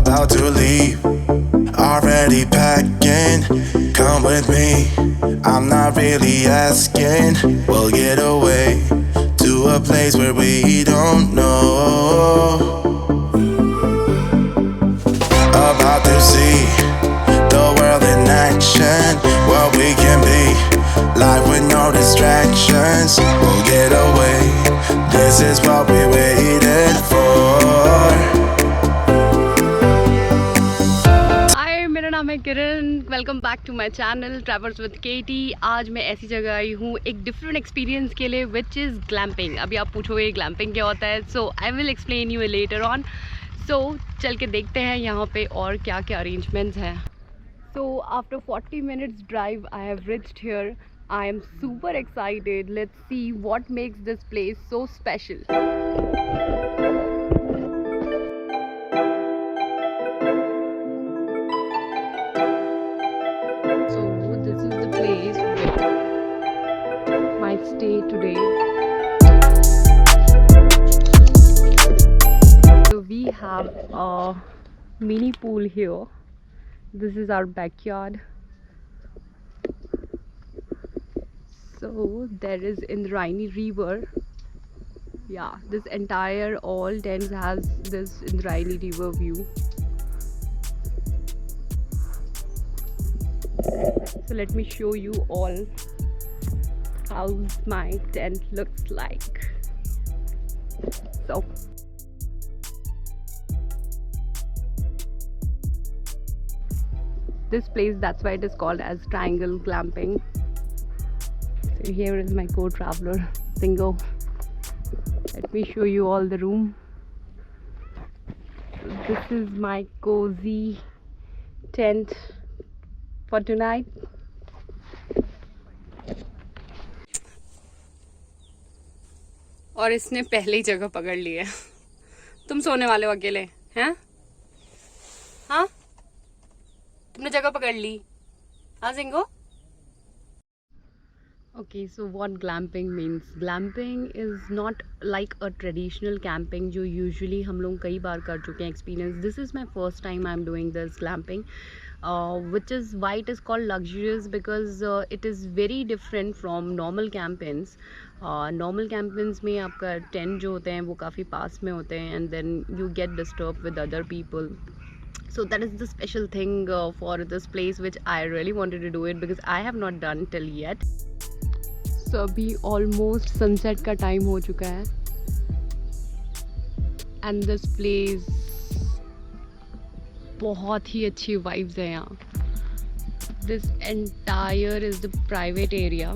about to leave, already packing. Come with me, I'm not really asking. We'll get away to a place where we don't know. About to see the world in action, what we can be, life with no distractions. We'll get away, this is what we waited for. हाय, मेरा नाम है Kiran. Welcome back to my channel travels with KT. आज मैं ऐसी जगह आई हूँ एक different experience के लिए, विच इज़ ग्लैम्पिंग। अभी आप पूछोगे ग्लैम्पिंग क्या होता है, so I will explain you later on. So चल के देखते हैं यहाँ पे और क्या क्या अरेंजमेंट्स हैं। So after 40 minutes drive I have reached here. I am super excited. Let's see what makes this place so special. So this is the place where might stay today. So we have a mini pool here. This is our backyard. So there is Indrayani river. Yeah, this entire all tents has this Indrayani river view. So let me show you all how my tent looks like. So this place, that's why it is called as Triangle Glamping. So here is my co-traveler Singo. Let me show you all the room. So this is my cozy tent for tonight. और इसने पहले ही जगह पकड़ ली है। तुम सोने वाले हो अकेले हैं? हाँ, तुमने जगह पकड़ ली। हाँ सिंगो। Okay, so what glamping means? Glamping is not like a traditional camping जो usually हम लोग कई बार कर चुके हैं experience. This is my first time I'm doing this glamping, which is why it is called luxurious, because it is very different from normal campings. Normal campings में आपका tent जो होते हैं वो काफ़ी पास में होते हैं and then you get disturbed with other people. So that is the special thing for this place, which I really wanted to do it because I have not done till yet. So अभी almost sunset का time हो चुका है and this place बहुत ही अच्छी vibes है यहाँ। This entire is the private area.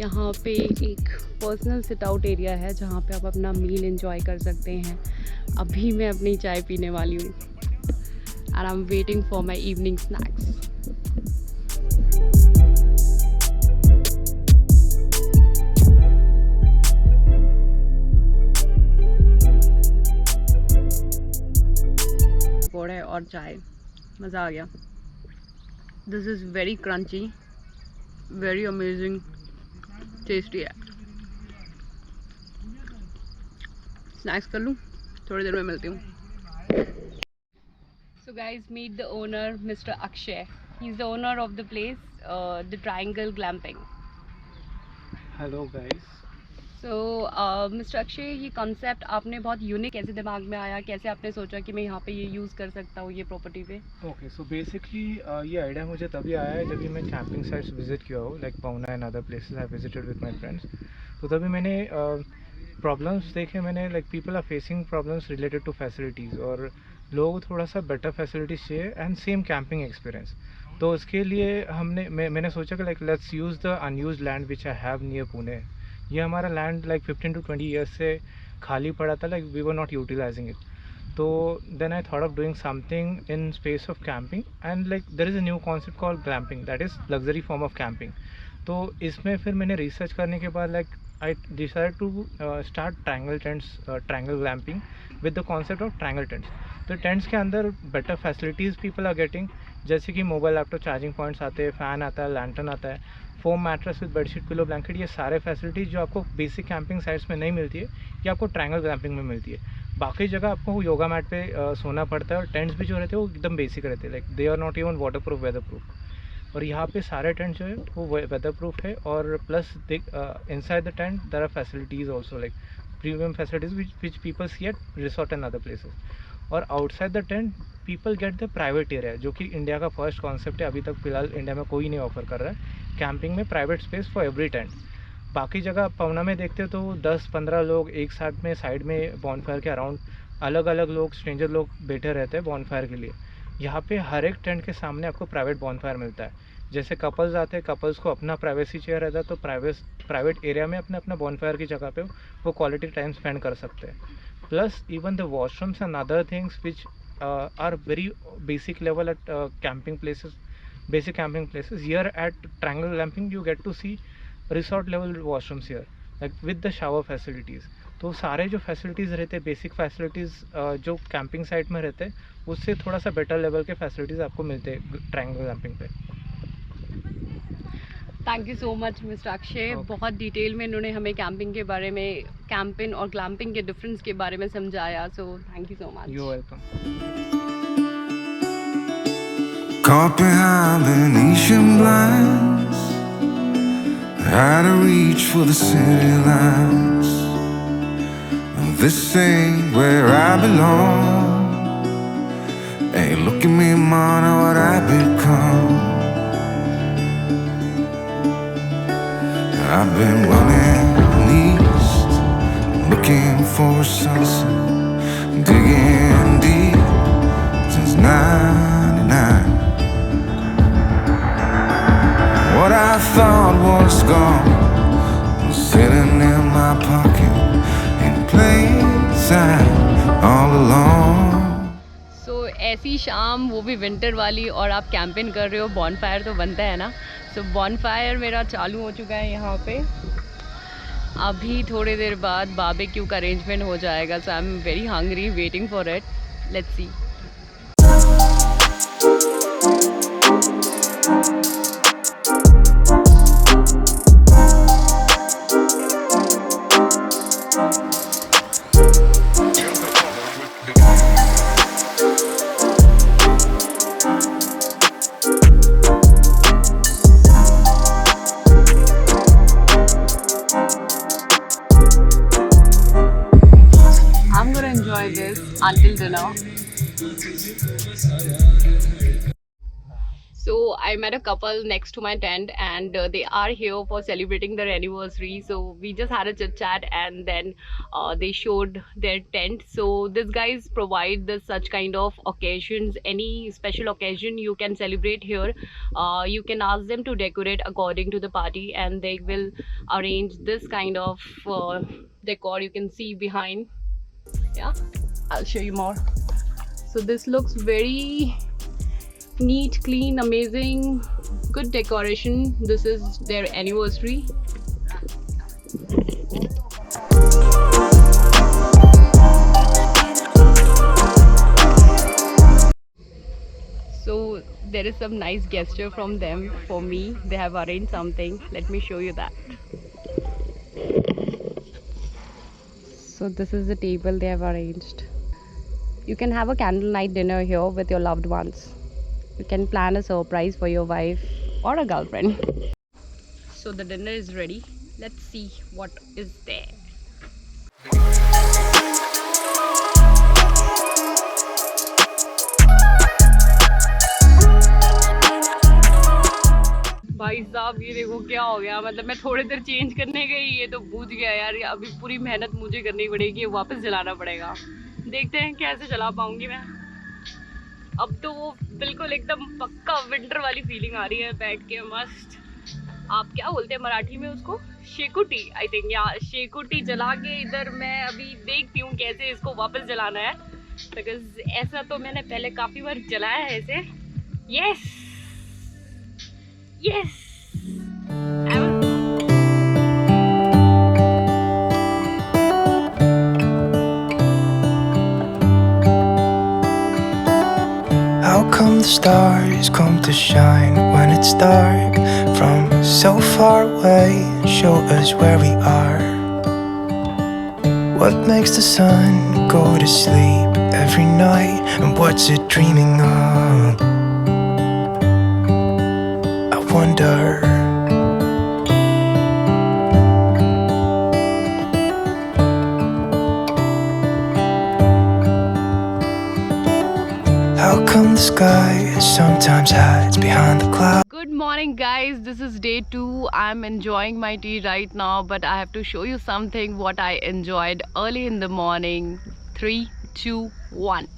यहाँ पे एक पर्सनल सिट आउट एरिया है जहाँ पे आप अपना मील एंजॉय कर सकते हैं। अभी मैं अपनी चाय पीने वाली हूँ and I am waiting for my evening snacks. पकौड़े और चाय, मज़ा आ गया। This is very crunchy, very amazing, tasty है। स्नैक्स कर लूँ, थोड़ी देर में मिलती हूँ। So guys, meet the owner mister Akshay. He is the owner of the place, the triangle glamping. Hello guys. So mister Akshay, ये कॉन्सेप्ट आपने बहुत यूनिक कैसे दिमाग में आया, कैसे आपने सोचा कि मैं यहाँ पे ये यूज़ कर सकता हूँ ये प्रॉपर्टी पे? ओके, सो बेसिकली ये आइडिया मुझे तभी आया है जब मैं कैंपिंग साइट्स विज़िट किया हो, like Pawna and other places I visited with my friends. तो तभी मैंने प्रॉब्लम्स देखे। मैंने like people are facing problems related to facilities, और लोगों को थोड़ा सा बेटर फैसिलिटीज़ चाहिए एंड सेम कैंपिंग एक्सपीरियंस। तो उसके लिए मैंने सोचा कि like let's use the unused land which I have near Pune. ये हमारा लैंड लाइक 15 to 20 ईयर्स से खाली पड़ा था, like we were not utilising it. तो then I thought of doing something in space of camping, and like there is a new concept called glamping, that is luxury form of camping. तो इसमें फिर मैंने research करने के बाद like I decide to start triangle tents, triangle glamping with the concept of triangle tents. तो tents के अंदर better facilities people are getting, जैसे कि मोबाइल लैपटॉप चार्जिंग पॉइंट्स आते हैं, फ़ैन आता है, लैंटर्न आता है, foam mattress with bedsheet, pillow, blanket, ये सारे फैसिलिटीज़ जो आपको बेसिक कैंपिंग साइट्स में नहीं मिलती है, ये आपको ट्रायंगल कैंपिंग में मिलती है। बाकी जगह आपको योगा मैट पे सोना पड़ता है, और टेंट्स भी जो रहते हैं वो एकदम बेसिक रहते हैं, like they are not even waterproof, weatherproof. और यहाँ पे सारे टेंट जो है वो वेदर प्रूफ है, और plus inside the tent there are facilities also, like premium facilities which people see at resort and other places. और outside the tent people get the private area, जो कि इंडिया का first concept है। अभी तक फिलहाल इंडिया में कोई नहीं ऑफर कर रहा है कैंपिंग में private space for every tent. बाकी जगह आप पवना में देखते हो तो 10-15 लोग एक साथ में साइड में बॉनफायर के अराउंड अलग अलग लोग, स्ट्रेंजर लोग बैठे रहते हैं बॉनफायर के लिए। यहाँ पे हर एक टेंट के सामने आपको प्राइवेट बॉनफायर मिलता है। जैसे कपल्स आते हैं, कपल्स को अपना प्राइवेसी चाहिए रहता है, तो प्राइवेट एरिया में अपने अपना बॉनफायर की जगह पे वो क्वालिटी टाइम स्पेंड कर सकते हैं। Plus even the washrooms and other things which are very basic level at camping places, basic camping places. Here at Triangle Glamping you get to see resort level washrooms here, like with the shower facilities. तो सारे जो facilities रहते हैं, basic facilities जो camping site में रहते हैं, उससे थोड़ा सा बेटर लेवल के फैसिलिटीज़ आपको मिलते हैं ट्रायंगल कैंपिंग पे। Thank you so much mister Akshay. बहुत डिटेल में इन्होंने हमें कैंपिंग के बारे में, कैंपिंग और ग्लैम्पिंग के डिफरेंस के बारे में समझाया, so thank you so much. You welcome. Caught behind Venetian blinds, out of reach for the city lights. This ain't where I belong. Hey, look at me, man, what I've become. I've been running east, looking for a sunset, digging deep since '99. What I thought was gone was sitting in my pocket in plain sight all along. सो ऐसी शाम, वो भी winter वाली, और आप camping कर रहे हो, बॉनफायर तो बनता है ना। सो बॉनफायर मेरा चालू हो चुका है यहाँ पे। अभी थोड़ी देर बाद बारबेक्यू का अरेंजमेंट हो जाएगा, so I am very hungry, waiting for it. Let's see. Enjoy this until dinner. So I met a couple next to my tent, and they are here for celebrating their anniversary. So we just had a chit chat, and then they showed their tent. So these guys provide this such kind of occasions, any special occasion you can celebrate here. You can ask them to decorate according to the party, and they will arrange this kind of decor you can see behind. Yeah, I'll show you more. So this looks very neat, clean, amazing, good decoration. This is their anniversary. So there is some nice gesture from them for me. They have arranged something. Let me show you that. So this is the table they have arranged. You can have a candle night dinner here with your loved ones. You can plan a surprise for your wife or a girlfriend. So the dinner is ready. Let's see what is there. भाई साहब, ये देखो क्या हो गया। मतलब मैं थोड़ी देर चेंज करने गई, ये तो बूझ गया यार। अभी पूरी मेहनत मुझे करनी पड़ेगी, वापस जलाना पड़ेगा। देखते हैं कैसे जला पाऊंगी मैं। अब तो वो बिल्कुल एकदम पक्का विंटर वाली फीलिंग आ रही है बैठ के मस्त। आप क्या बोलते हैं मराठी में उसको? शेकुटी, आई थिंक। या शेकुटी जला के इधर मैं अभी देखती हूँ कैसे इसको वापस जलाना है, बिकॉज ऐसा तो मैंने पहले काफ़ी बार जलाया है ऐसे। Yes yes. How come the stars come to shine when it's dark from so far away and show us where we are? What makes the sun go to sleep every night, and what's it dreaming of? I wonder. How come the sky sometimes hides behind the clouds? Good morning, guys. This is day 2. I'm enjoying my tea right now, but I have to show you something what I enjoyed early in the morning. 3, 2, 1.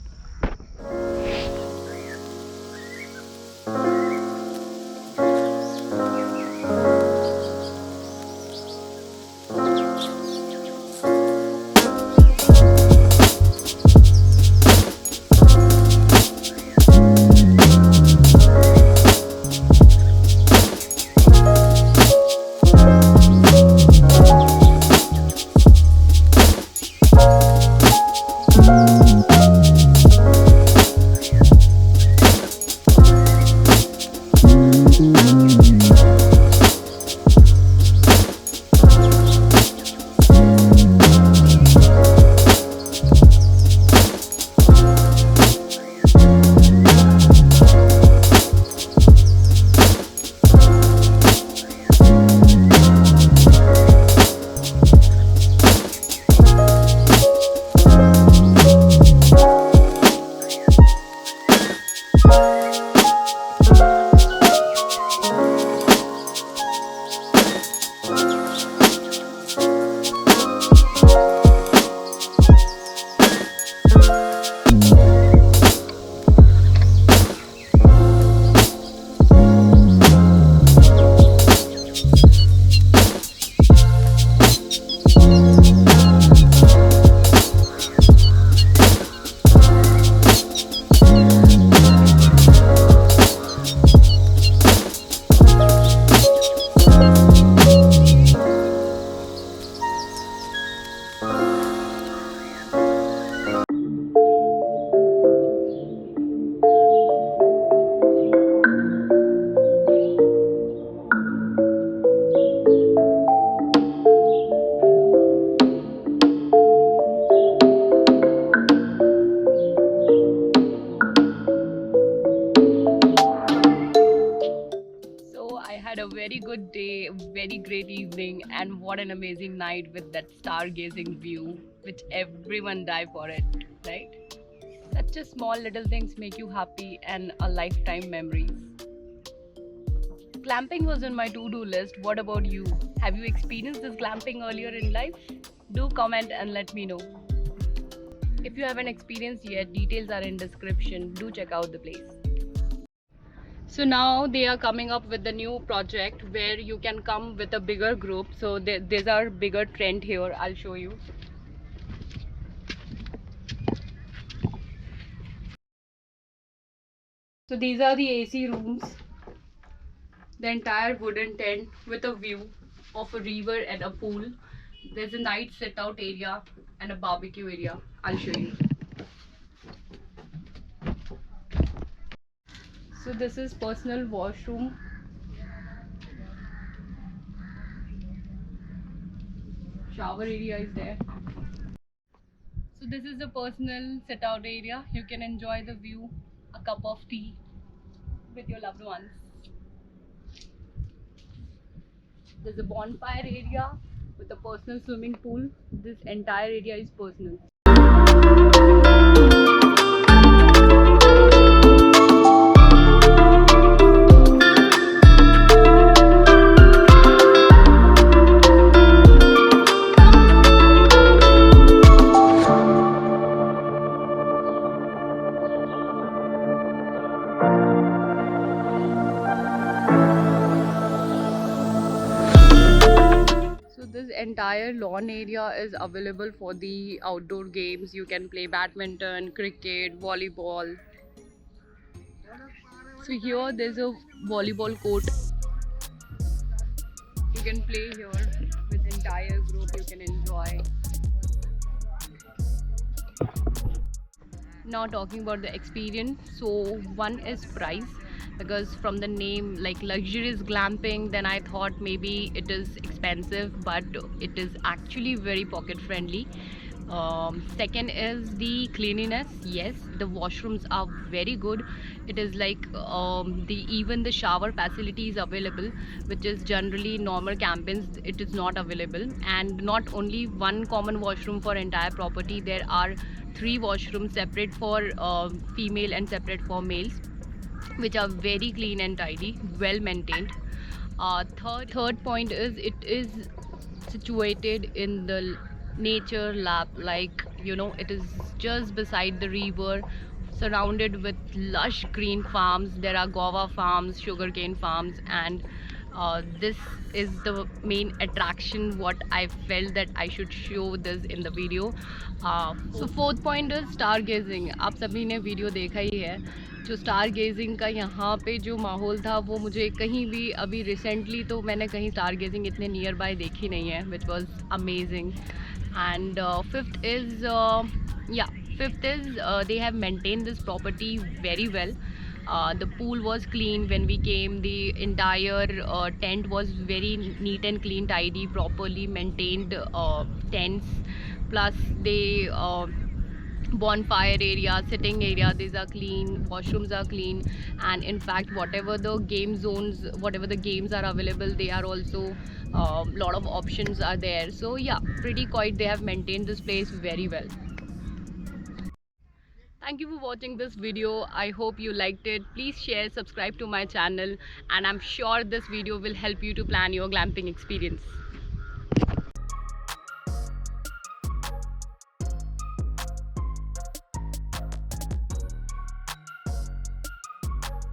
A very good day, very great evening, and what an amazing night with that stargazing view, which everyone die for it, right? Such a small little things make you happy and a lifetime memories. Glamping was on my to-do list. What about you? Have you experienced this glamping earlier in life? Do comment and let me know. If you haven't experienced yet, details are in description. Do check out the place. So now they are coming up with the new project where you can come with a bigger group. So there's our bigger tent here. I'll show you. So these are the AC rooms. The entire wooden tent with a view of a river and a pool. There's a night sit out area and a barbecue area. I'll show you. So this is personal washroom. Shower area is there. So this is the personal sit out area. You can enjoy the view, a cup of tea with your loved ones. There's a bonfire area with a personal swimming pool. This entire area is personal. This entire lawn area is available for the outdoor games. You can play badminton, cricket, volleyball. So here there's a volleyball court. You can play here with entire group. You can enjoy. Now talking about the experience, so one is price, because from the name like luxurious glamping, then I thought maybe it is expensive, but it is actually very pocket friendly. Second is the cleanliness. Yes, the washrooms are very good. It is like the even the shower facility is available, which is generally normal campings it is not available. And not only one common washroom for entire property, there are 3 washrooms, separate for female and separate for males, which are very clean and tidy, well maintained. Third point is it is situated in the nature lap, like it is just beside the river, surrounded with lush green farms. There are guava farms, sugarcane farms, and this is the main attraction what I felt that I should show this in the video. So fourth point is stargazing. आप सभी ने video देखा ही है. जो star gazing का यहाँ पे जो माहौल था वो मुझे कहीं भी अभी रिसेंटली तो मैंने कहीं स्टार गेजिंग इतने नियर बाय देखी नहीं है, which was amazing. And fifth is they have maintained this property very well. The pool was clean when we came. The entire tent was very neat and clean, tidy, properly maintained tents. Plus they bonfire area, sitting area, these are clean, washrooms are clean, and in fact whatever the game zones, whatever the games are available, they are also lot of options are there. So yeah, pretty quiet. They have maintained this place very well. Thank you for watching this video. I hope you liked it. Please share, subscribe to my channel, and I'm sure this video will help you to plan your glamping experience.